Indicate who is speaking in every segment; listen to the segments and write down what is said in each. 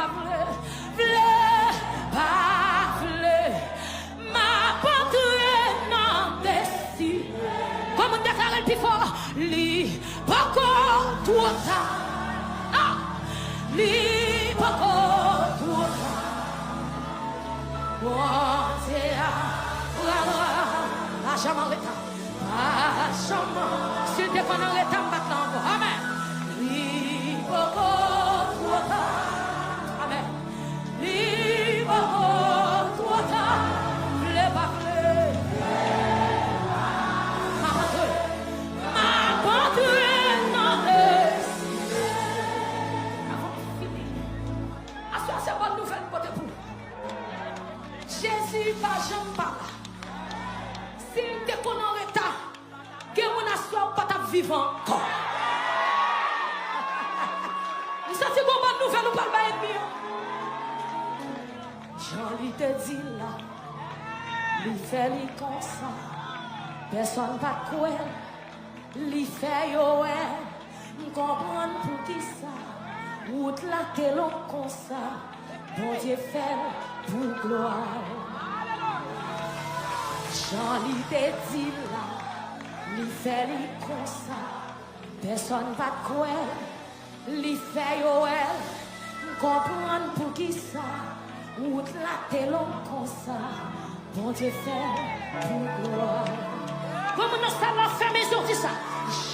Speaker 1: pas vle, pas vle. Ma porte non dessus. Comme on déclare le plus fort, li pas trop tard. Ah, li pas trop tard. Oh, c'est à jamais l'état. Ah, jamais. S'il te connaît l'état maintenant. Amen. Li pas trop tard. Amen. Li pas trop tard. Le parler. Ma porte non dessus. Assois, c'est bonne nouvelle pour te. Jésus va jamais pas là. S'il te connaît en état, que mon assoir pas ta vivant encore. Il s'agit de bonne nouvelle ou pas le ennemi. J'en lui te dit là, lui fait lui comme ça. Personne pas quoi, lui fait yo elle. Comprendre pour qui ça. Route la que l'on comme ça. Bon Dieu fait pour gloire. J'en lui te dit là, lui fait lui comme ça. Personne pas quoi, lui fait yo elle. Comprendre pour qui ça. Route la que l'on comme ça. Bon Dieu fait pour gloire. Comme nous sommes fermés sur ça.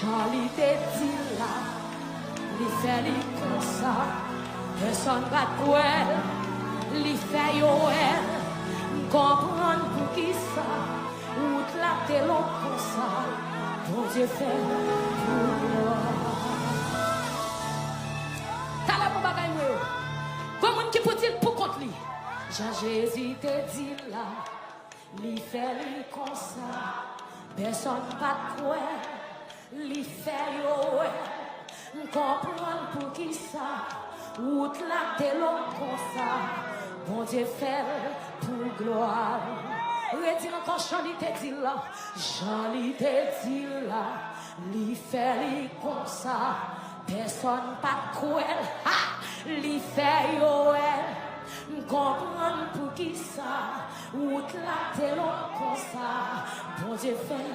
Speaker 1: J'en lui te dit là, lui fait lui comme ça. Personne va quoi, lui fait yo elle. Comprendre pour qui ça. Route la que l'on comme ça. Bon Dieu fait pour gloire. T'as la pour bagaille moi. Comment qui peut-il pour contre lui? Jésus te dit là, lui fait lui comme ça. Personne pas quoi, lui fait yo ouais. Comprendre pour qui ça. Route la que l'on comme ça. Bon Dieu fait pour gloire. Redis encore, Jean-Li te dit là. Jean-Li te dit là. Lui fait lui comme ça. Personne pas quoi. Lui fait yo elle. Comprendre pour qui ça. Route la que l'on comme ça. Bon Dieu fait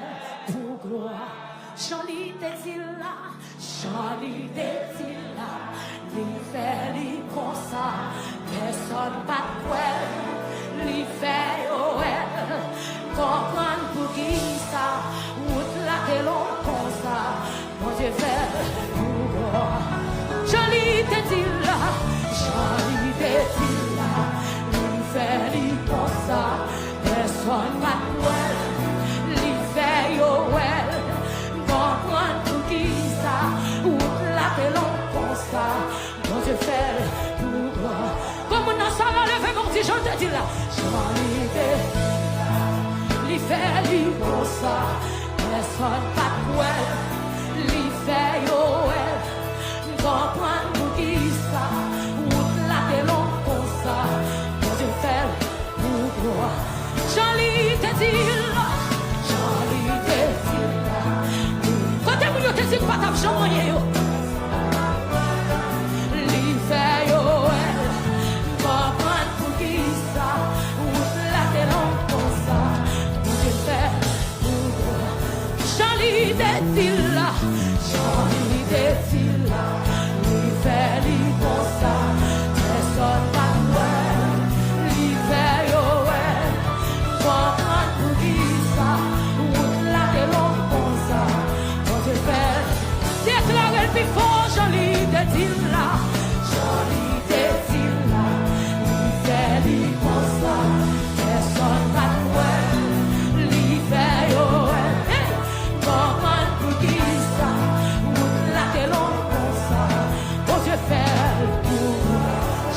Speaker 1: pour gloire. Jean-Li te dit là. Jean-Li te dit là. Lui fait lui comme ça. Personne pas quoi. Lui fait yo elle. Comprendre pour qui ça. Route la que l'on comme ça. Bon Dieu fait pour gloire. Jean-Li te dit là. Jean-Li te dit là. Lui fait lui comme ça. Personne pas quoi. Lui fait yo elle. Comprendre pour qui ça. Route la que l'on comme ça. Bon Dieu fait pour gloire. Comme on a ça va lever mon petit, je te dis là. Jean-Li te dit là. Lui fait lui comme ça. Personne pas quoi. Lui fait yo elle. Comprendre pour qui ça. Route la que l'on comme ça. Bon Dieu fait pour gloire. Jean-Li te dit là. Jean-Li te dit là. Quand tu te dis pas ta jambe yo. Lui fait yo elle. Comprendre pour qui ça. Route la que l'on comme ça. Bon Dieu fait pour gloire. Jean-Li te dit là. Jean-Li te dit là. Lui fait lui comme ça. Personne pas quoi. Lui fait yo elle. Comprendre pour qui ça. Route la que l'on comme ça. Bon Dieu fait. Déclarez le plus fort. Jean-Li te dit là. Jean-Li te dit là. Lui fait lui comme ça. Personne pas quoi. Lui fait yo elle. Comprendre pour qui ça. Route la que l'on comme ça. Bon Dieu fait pour.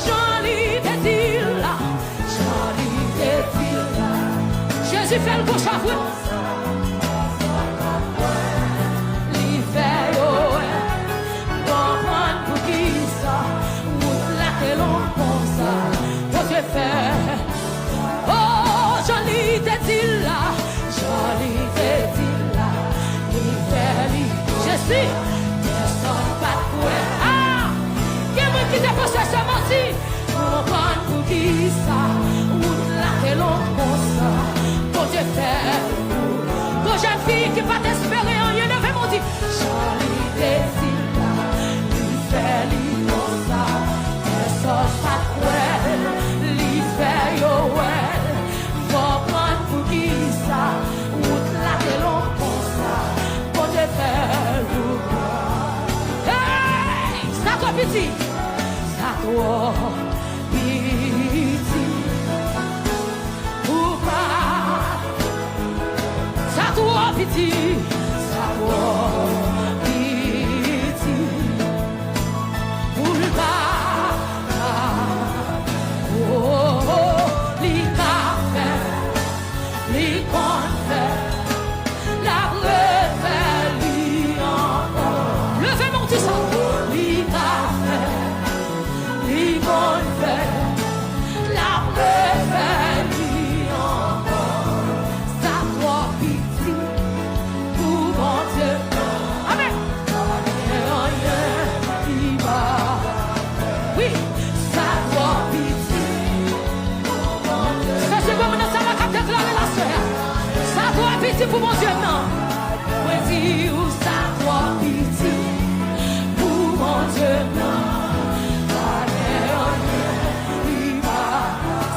Speaker 1: Jean-Li te dit là. Jean-Li te dit là. Jésus fait le gauche à vous. Lui fait yo elle. Comprendre pour qui ça. Route la que l'on comme ça. Bon Dieu fait. Oh, Jean-Li te dit là. Jean-Li te dit là. Lui fait lui. Jésus. Personne pas de quoi. Ah! Qui est-ce qui t'a passé ce menti? ça, ou là que l'on pense, pour te faire. Pour jeune fille qui va t'espérer en rien, levez mon dit, Charlie désire, il fait comme ça, et ça pas cruel, il fait yoel, faut prendre pour qui ça, ou là que l'on pense, pour te faire. Hey, ça toi petit, ça toi petit, ou pas. Ça doit petit, ça doit petit, pour le bas, oh, les cafés, les confets, la rébellion encore. Levez mon petit sang, les cafés, les confets, la rébellion encore. Ça doit petit. Amen. Oui, ça doit pitié. Ça c'est comme ça va déclarer la soeur. Ça doit pitié pour mon Dieu, non. Oui, ça doit pitié pour mon Dieu, non.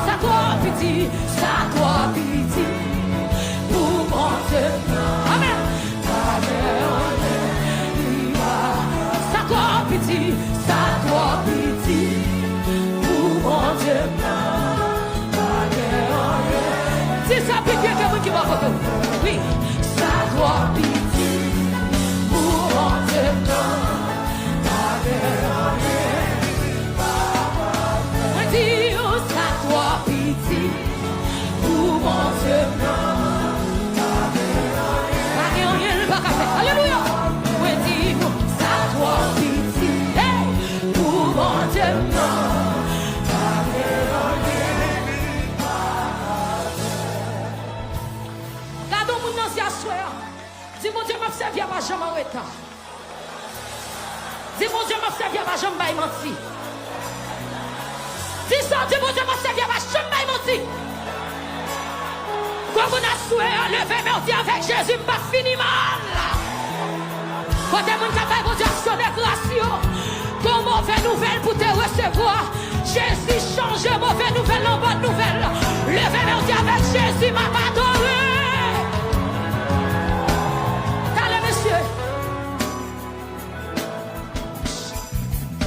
Speaker 1: Ça doit pitié, ça doit pitié pour mon Dieu, non. Amen. Ça doit pitié, pour mon Dieu. C'est ça pique quelqu'un qui va voter. Oui, ça doit pitié, pour mon Dieu. On dit, ça doit pitié, pour mon Dieu. Alléluia. Oui, dis ça doit pitié, pour mon Dieu. Gardons mon ancien soeur. Dis mon Dieu m'a servi à ma jambe en retard. Dis mon Dieu m'a servi à ma jambe en menti. Dis ça, dis mon Dieu m'a servi à ma jambe en menti. Comme on a souhaité à lever, mais on dit avec Jésus, m'a fini mal. Quand tu as fait vos actions de grâce, comme mauvaise nouvelle pour te recevoir, Jésus change mauvaise nouvelle en bonne nouvelle. Levez, mais on dit avec Jésus, m'a adoré. Allez, monsieur.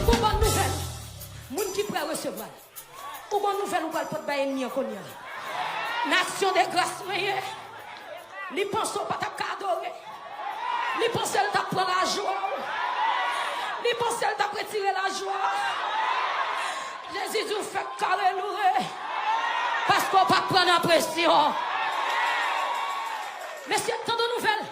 Speaker 1: Pour bonne nouvelle, moun qui prêt recevoir. Pour bonne nouvelle, on va pas de bailler ni en cognac. Nation de grâce, les pensons pas t'adorer. Les pensons t'a prendre la joie. Les pensons t'a retirer la joie. Jésus nous fait alléluia. Parce qu'on va prendre la pression. Mais c'est tant de nouvelles.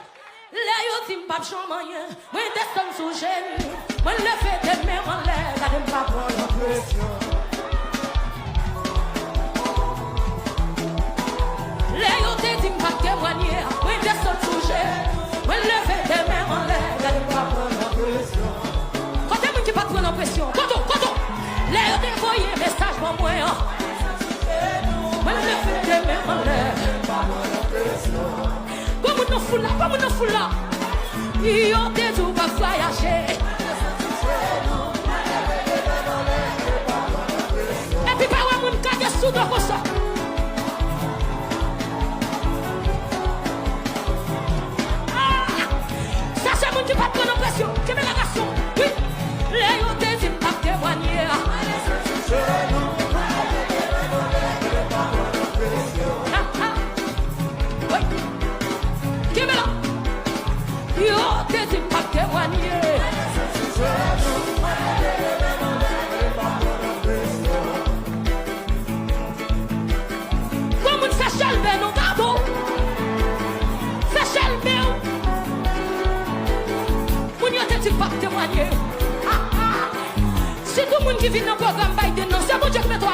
Speaker 1: Là, yo dit m'pas rien. Moi descends sous genou. Moi le fais de même en l'air. Là, m'pas prendre la pression. Là, yo dit m'pas témoigner. Moi descends sous genou. Moi le fais de même en l'air. Là, m'pas prendre la pression. Quand t'es qui pas prendre la pression. Quand là, yo t'envoyé message pour moi. Moi le fais de même en l'air. Comme nous fout là, ils ont des jours pour voyager. Et puis, par où on casse sous comme ça. Ça, c'est mon qui va prendre l'impression. Qui met la garçon? Oui, les ont des jours pour témoigner. Yo, t'es pas témoigner. Comme on fait chalber nos gâteaux. Fait chalber. Mon yo t'es pas témoigner. C'est tout le monde qui vient dans le programme Biden. Non, c'est bon Dieu qui met toi.